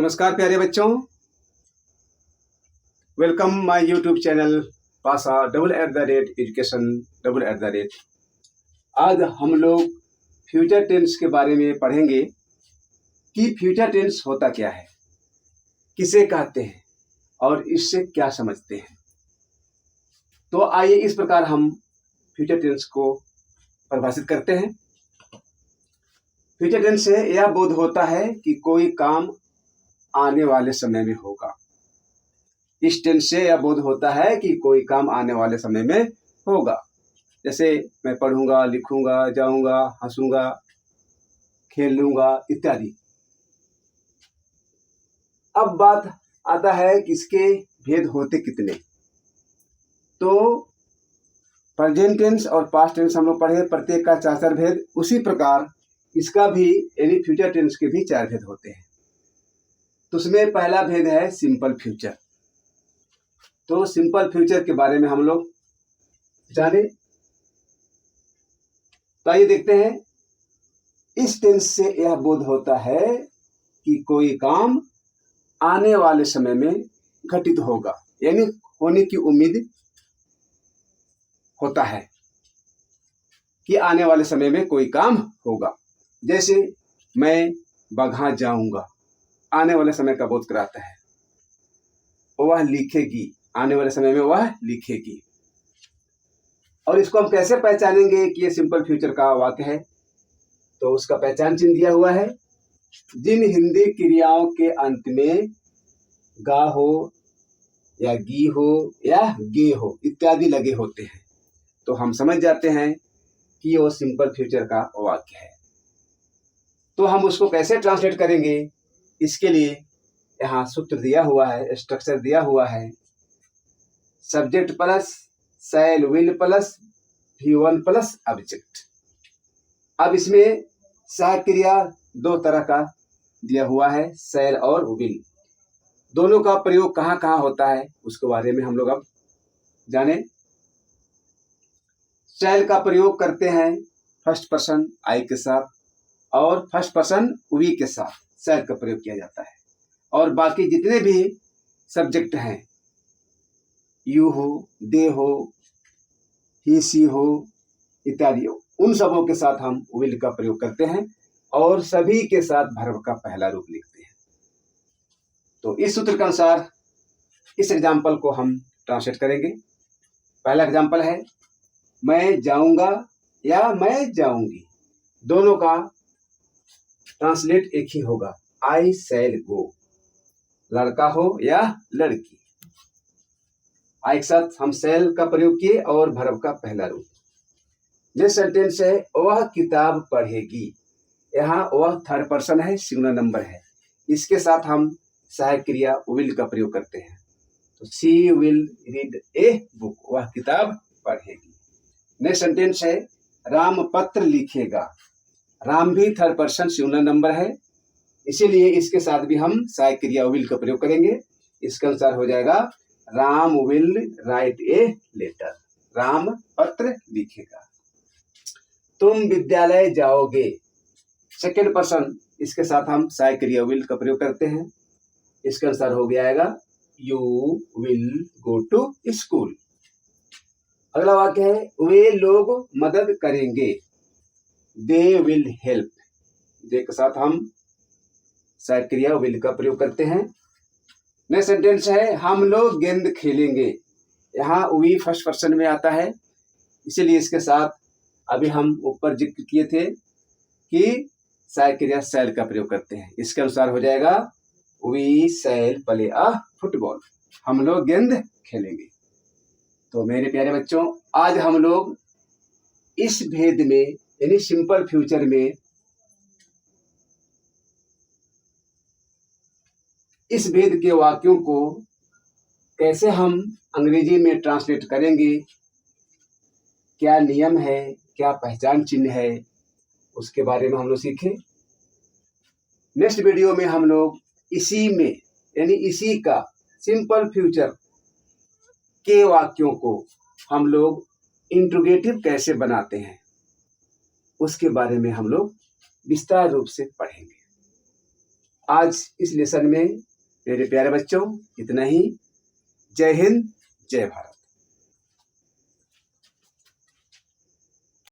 नमस्कार प्यारे बच्चों, वेलकम माय यूट्यूब चैनल पासा @education आज हम लोग फ्यूचर टेंस के बारे में पढ़ेंगे कि फ्यूचर टेंस होता क्या है, किसे कहते हैं और इससे क्या समझते हैं। तो आइए इस प्रकार हम फ्यूचर टेंस को परिभाषित करते हैं। फ्यूचर टेंस से यह बोध होता है कि कोई काम आने वाले समय में होगा। इस टेंस से यह बोध होता है कि कोई काम आने वाले समय में होगा। जैसे मैं पढ़ूंगा, लिखूंगा, जाऊंगा, हंसूंगा, खेलूंगा इत्यादि। अब बात आता है कि इसके भेद होते कितने। तो प्रेजेंट टेंस और पास्ट टेंस हम लोग पढ़े, प्रत्येक का 4 भेद। उसी प्रकार इसका भी यानी फ्यूचर टेंस के भी 4 भेद होते हैं। तो उसमें पहला भेद है सिंपल फ्यूचर। तो सिंपल फ्यूचर के बारे में हम लोग जाने। तो आइए देखते हैं। इस टेंस से यह बोध होता है कि कोई काम आने वाले समय में घटित होगा, यानी होने की उम्मीद होता है कि आने वाले समय में कोई काम होगा। जैसे मैं बगहा जाऊंगा, आने वाले समय का बोध कराता है। वह लिखेगी, आने वाले समय में वह लिखेगी। और इसको हम कैसे पहचानेंगे कि ये सिंपल फ्यूचर का वाक्य है। तो उसका पहचान चिन्ह दिया हुआ है। जिन हिंदी क्रियाओं के अंत में गा हो या गी हो या गे हो इत्यादि लगे होते हैं, तो हम समझ जाते हैं कि वो सिंपल फ्यूचर का वाक्य है। तो हम उसको कैसे ट्रांसलेट करेंगे, इसके लिए यहाँ सूत्र दिया हुआ है, स्ट्रक्चर दिया हुआ है। Subject plus shell will plus V1 plus object. अब इसमें सहायक क्रिया 2 तरह का दिया हुआ है, शैल और विल। दोनों का प्रयोग कहाँ कहाँ होता है उसके बारे में हम लोग अब जाने। शैल का प्रयोग करते हैं फर्स्ट पर्सन आई के साथ और फर्स्ट पर्सन वी के साथ शैल का प्रयोग किया जाता है। और बाकी जितने भी सब्जेक्ट हैं, यू हो, दे हो, ही सी हो इत्यादि, उन सबों के साथ हम विल का प्रयोग करते हैं और सभी के साथ वर्ब का पहला रूप लिखते हैं। तो इस सूत्र के अनुसार इस एग्जाम्पल को हम ट्रांसलेट करेंगे। पहला एग्जाम्पल है मैं जाऊंगा या मैं जाऊंगी। दोनों का ट्रांसलेट एक ही होगा, आई शैल गो। लड़का हो या लड़की, एक साथ हम शैल का प्रयोग किए और वर्ब का पहला रूप। नेक्स्ट सेंटेंस है वह किताब पढ़ेगी। यहाँ वह थर्ड पर्सन है, सिंगुलर नंबर है। इसके साथ हम सहायक क्रिया विल का प्रयोग करते हैं। तो she will read a book, वह किताब पढ़ेगी। नेक्स्ट सेंटेंस है राम पत्र लिखेगा। राम भी थर्ड पर्सन सिंगुलर नंबर है, इसीलिए इसके साथ भी हम सहायक क्रिया विल का प्रयोग करेंगे। इसके अनुसार हो जाएगा Ram will write a letter, Ram पत्र लिखेगा। तुम विद्यालय जाओगे, सेकेंड पर्सन, इसके साथ हम सहायक क्रिया विल का प्रयोग करते हैं। इसके अनुसार हो जाएगा you will go to school. अगला वाक्य है वे लोग मदद करेंगे, दे विल हेल्प। दे के साथ हम सहायक क्रिया विल का प्रयोग करते हैं। नेक्स्ट सेंटेंस है हम लोग गेंद खेलेंगे। यहाँ वी फर्स्ट पर्सन में आता है, इसीलिए इसके साथ अभी हम ऊपर जिक्र किए थे कि सहायक क्रिया शैल का प्रयोग करते हैं। इसके अनुसार हो जाएगा we shall play a football, हम लोग गेंद खेलेंगे। तो मेरे प्यारे बच्चों, आज हम लोग इस भेद में यानी सिंपल फ्यूचर में इस भेद के वाक्यों को कैसे हम अंग्रेजी में ट्रांसलेट करेंगे, क्या नियम है, क्या पहचान चिन्ह है, उसके बारे में हम लोग सीखे। नेक्स्ट वीडियो में हम लोग इसी में यानी इसी का सिंपल फ्यूचर के वाक्यों को हम लोग इंट्रोगेटिव कैसे बनाते हैं उसके बारे में हम लोग विस्तार रूप से पढ़ेंगे। आज इस लेसन में मेरे प्यारे बच्चों इतना ही। जय हिंद, जय भारत।